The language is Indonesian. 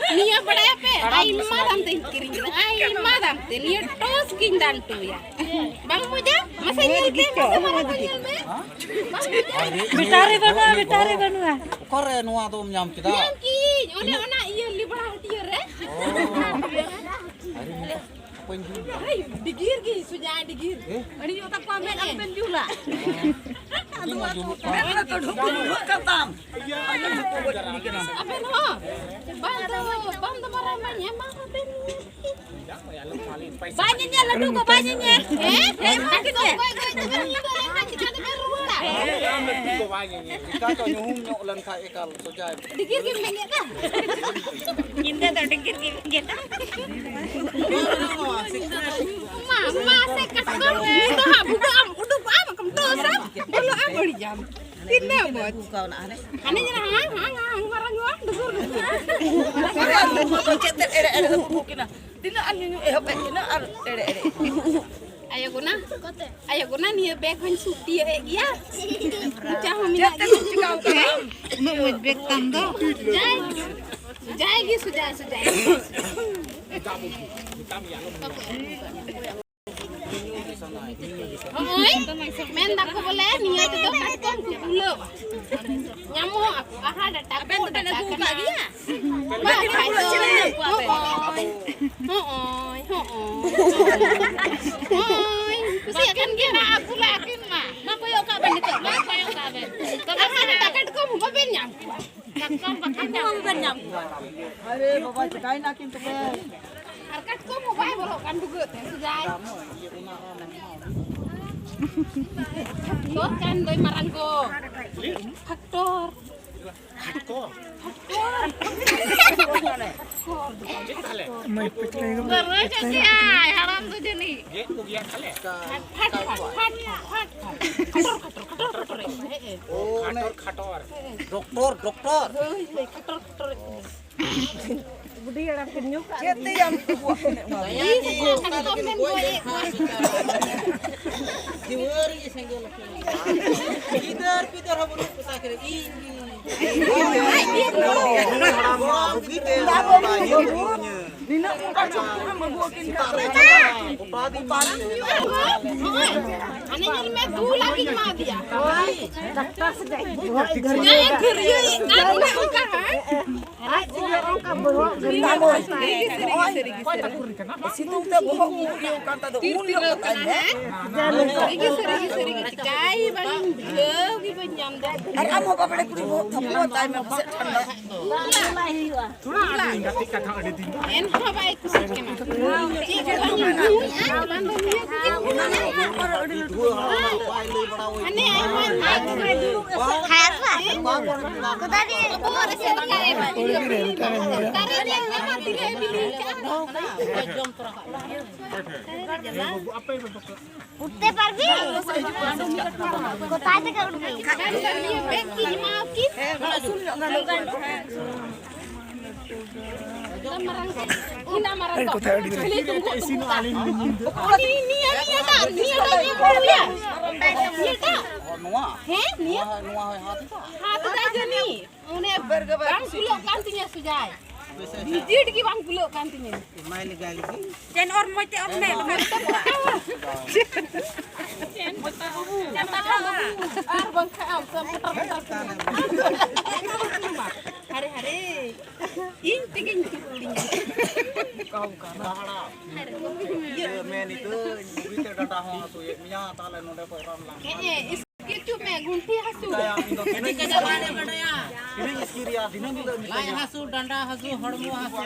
Nia berdaya pe, ai madam teh kiring kita, ai madam teh nia tos kindan tu ya. Bang Muja, masa nyel teh, masa marah nyel be. Bitari banua. Kore nuwa tuh nyam kita. Nyam ki, ona iya libra hatiya re. Ai, digir ki, suja digir. Ani otak pamen ampen jula. Apa no? Bantu maramanya mah apa ni? Banyaknya ladu kok banyaknya. Makin ya. Kita tuh nyok lan kai ekal sojai. Digir ki mengek dah. Kita tak dengkir kita. Mama sekat kau itu ha buka am uduk am kem tosam. Dulu am beli jam. Tinda bot. Ane nyerah hang marang gua dugur. Cetet ere bukina. Tina anyu apa tina ere. Ayo guna nih beg han suti ya. Jangan minat Cikau kan. mau beg tangga. Sujai gi sujai. Oi, men tak ko boleh nih itu tuh kan pulau. Nyamuk aku ada tak ben tak buka dia. Ba pulau cile aku apa. Oi, kusi kan kira aku lakin mah. Mako yo ka ben itu, mako yo ka ben. Kalau ada takat ko mo ben nyam. Takkan bakal ben nyam. Are bapak cekain akin tuh be. Arkat ko mo bay bolokan dugut sujai. Faktor kan doi maranggo. Faktor. Baru jadi ay haram tu jadi. Oh, khator. Doktor. Cete yang buat ni. Diwari senggol. Pidar habun petakir ini. Nina muka cukup membuatin Ane nyari me du lagi mah dia. Dokter sedang Jangan kerja, kan bukan? Situng teh bohong yung kanta do ulo katanya. Sering kai bang jauh di penjam dah. Ay amo pa pala kuri mo tapo tayo mo set kanda. En apa itu sekian? Jika bang ane ayman Kau tadi aku ada sekarang tadi yang mati lagi beli. Utte pergi. Kota aja kalau udah. Kan dia beki maafin. Marang kok. Beli tunggu. Ini ada ya. Iya tak? Nuwa. Heh, nih. Nuwa hati tak. Hati aja nih. Une bang puluk kantinya sujai. Dijid ki bang puluk kantinya. Main gali ki. Jen or mo te omne. Bang kau putar. Hari-hari. Ing tingin kulinya. Kau kan. Men itu kita dah tahu tu ya minyak talan udah peram lang. Itu me gunti hasu. Ini kira dinang kita Lai hasu, danda hasu, hormu hasu.